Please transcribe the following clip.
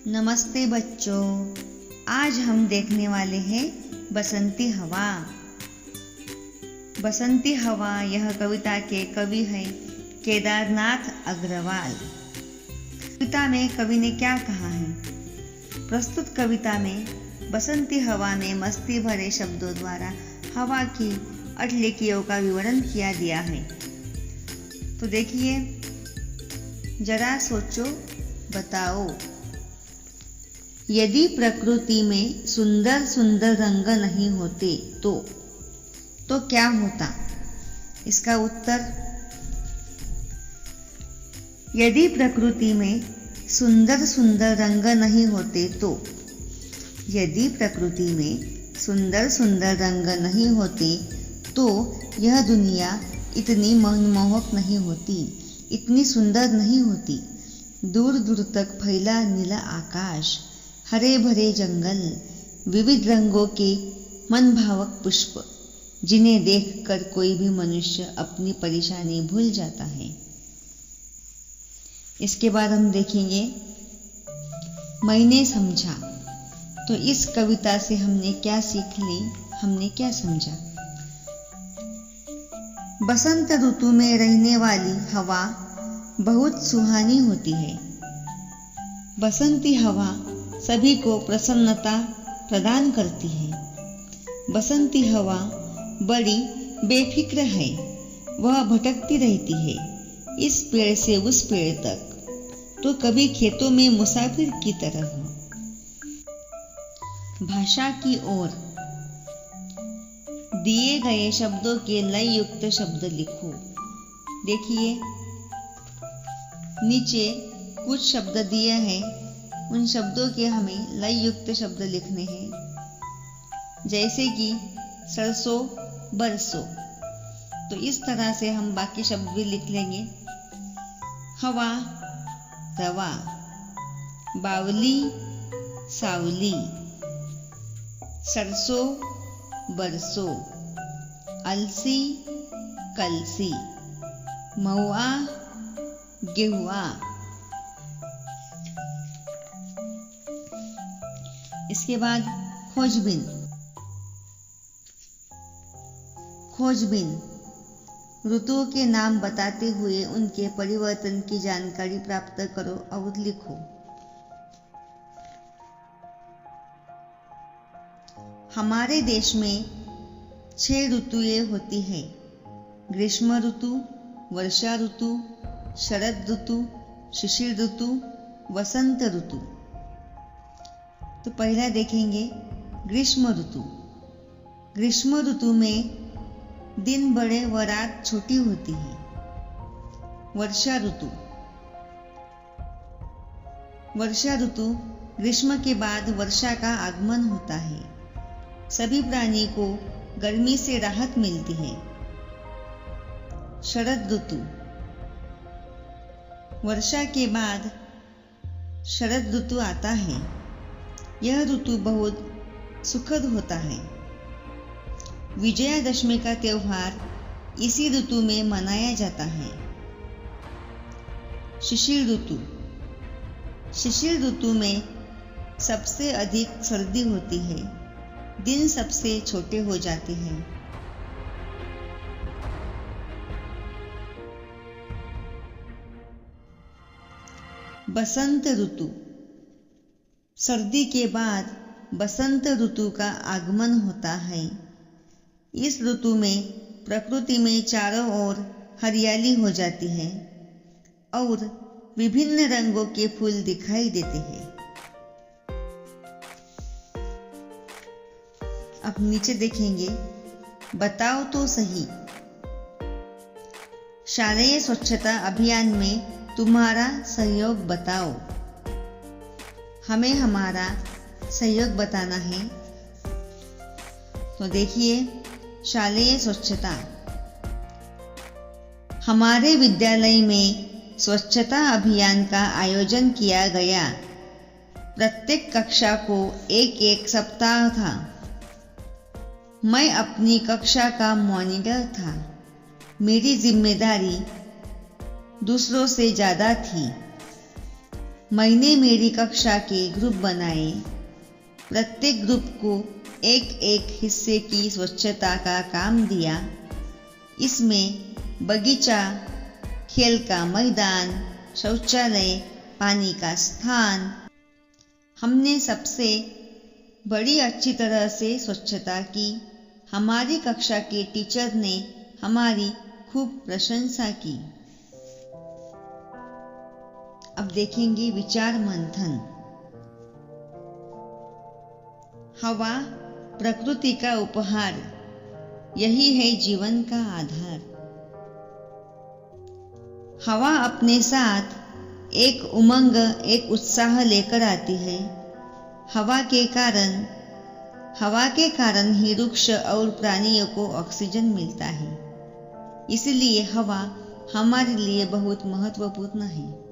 नमस्ते बच्चों, आज हम देखने वाले हैं बसंती हवा। बसंती हवा यह कविता के कवि हैं केदारनाथ अग्रवाल। कविता में कवि ने क्या कहा है? प्रस्तुत कविता में बसंती हवा में मस्ती भरे शब्दों द्वारा हवा की अठलेकियों का विवरण किया दिया है। तो देखिए, जरा सोचो, बताओ। यदि प्रकृति में सुंदर सुंदर रंग नहीं होते तो क्या होता? इसका उत्तर, यदि प्रकृति में सुंदर सुंदर रंग नहीं होते तो, यदि प्रकृति में सुंदर सुंदर रंग नहीं होते तो यह दुनिया इतनी मनमोहक नहीं होती, इतनी सुंदर नहीं होती। दूर दूर तक फैला नीला आकाश, हरे भरे जंगल, विविध रंगों के मनभावक पुष्प, जिन्हें देखकर कोई भी मनुष्य अपनी परेशानी भूल जाता है। इसके बाद हम देखेंगे मैंने समझा। तो इस कविता से हमने क्या सीख ली, हमने क्या समझा? बसंत ऋतु में रहने वाली हवा बहुत सुहानी होती है। बसंती हवा सभी को प्रसन्नता प्रदान करती है। बसंती हवा बड़ी बेफिक्र है, वह भटकती रहती है इस पेड़ से उस पेड़ तक, तो कभी खेतों में मुसाफिर की तरह। भाषा की ओर, दिए गए शब्दों के लय युक्त शब्द लिखो। देखिए, नीचे कुछ शब्द दिए हैं, उन शब्दों के हमें लय युक्त शब्द लिखने हैं, जैसे कि सरसों बरसों। तो इस तरह से हम बाकी शब्द भी लिख लेंगे। हवा रवा, बावली सावली, सरसों बरसों, अलसी कलसी, महुआ गेहुआ। इसके बाद खोजबीन। खोजबीन ऋतुओं के नाम बताते हुए उनके परिवर्तन की जानकारी प्राप्त करो और लिखो। हमारे देश में 6 ऋतुएं होती हैं: ग्रीष्म ऋतु, वर्षा ऋतु, शरद ऋतु, शिशिर ऋतु, वसंत ऋतु। तो पहला देखेंगे ग्रीष्म ऋतु। ग्रीष्म ऋतु में दिन बड़े व रात छोटी होती है। वर्षा ऋतु। वर्षा ऋतु ग्रीष्म के बाद वर्षा का आगमन होता है। सभी प्राणी को गर्मी से राहत मिलती है। शरद ऋतु। वर्षा के बाद शरद ऋतु आता है। यह ऋतु बहुत सुखद होता है। विजयादशमी का त्योहार इसी ऋतु में मनाया जाता है। शिशिर ऋतु। शिशिर ऋतु में सबसे अधिक सर्दी होती है, दिन सबसे छोटे हो जाते हैं। बसंत ऋतु। सर्दी के बाद बसंत ऋतु का आगमन होता है। इस ऋतु में प्रकृति में चारों ओर हरियाली हो जाती है और विभिन्न रंगों के फूल दिखाई देते हैं। अब नीचे देखेंगे, बताओ तो सही। शालेय स्वच्छता अभियान में तुम्हारा सहयोग बताओ। हमें हमारा सहयोग बताना है। तो देखिए, शालेय स्वच्छता। हमारे विद्यालय में स्वच्छता अभियान का आयोजन किया गया। प्रत्येक कक्षा को एक सप्ताह था। मैं अपनी कक्षा का मॉनिटर था। मेरी जिम्मेदारी दूसरों से ज्यादा थी। मैंने मेरी कक्षा के ग्रुप बनाए। प्रत्येक ग्रुप को एक एक हिस्से की स्वच्छता का काम दिया। इसमें बगीचा, खेल का मैदान, शौचालय, पानी का स्थान। हमने सबसे बड़ी अच्छी तरह से स्वच्छता की। हमारी कक्षा के टीचर ने हमारी खूब प्रशंसा की। अब देखेंगे विचार मंथन। हवा प्रकृति का उपहार, यही है जीवन का आधार। हवा अपने साथ एक उमंग, एक उत्साह लेकर आती है। हवा के कारण ही वृक्ष और प्राणियों को ऑक्सीजन मिलता है। इसलिए हवा हमारे लिए बहुत महत्वपूर्ण है।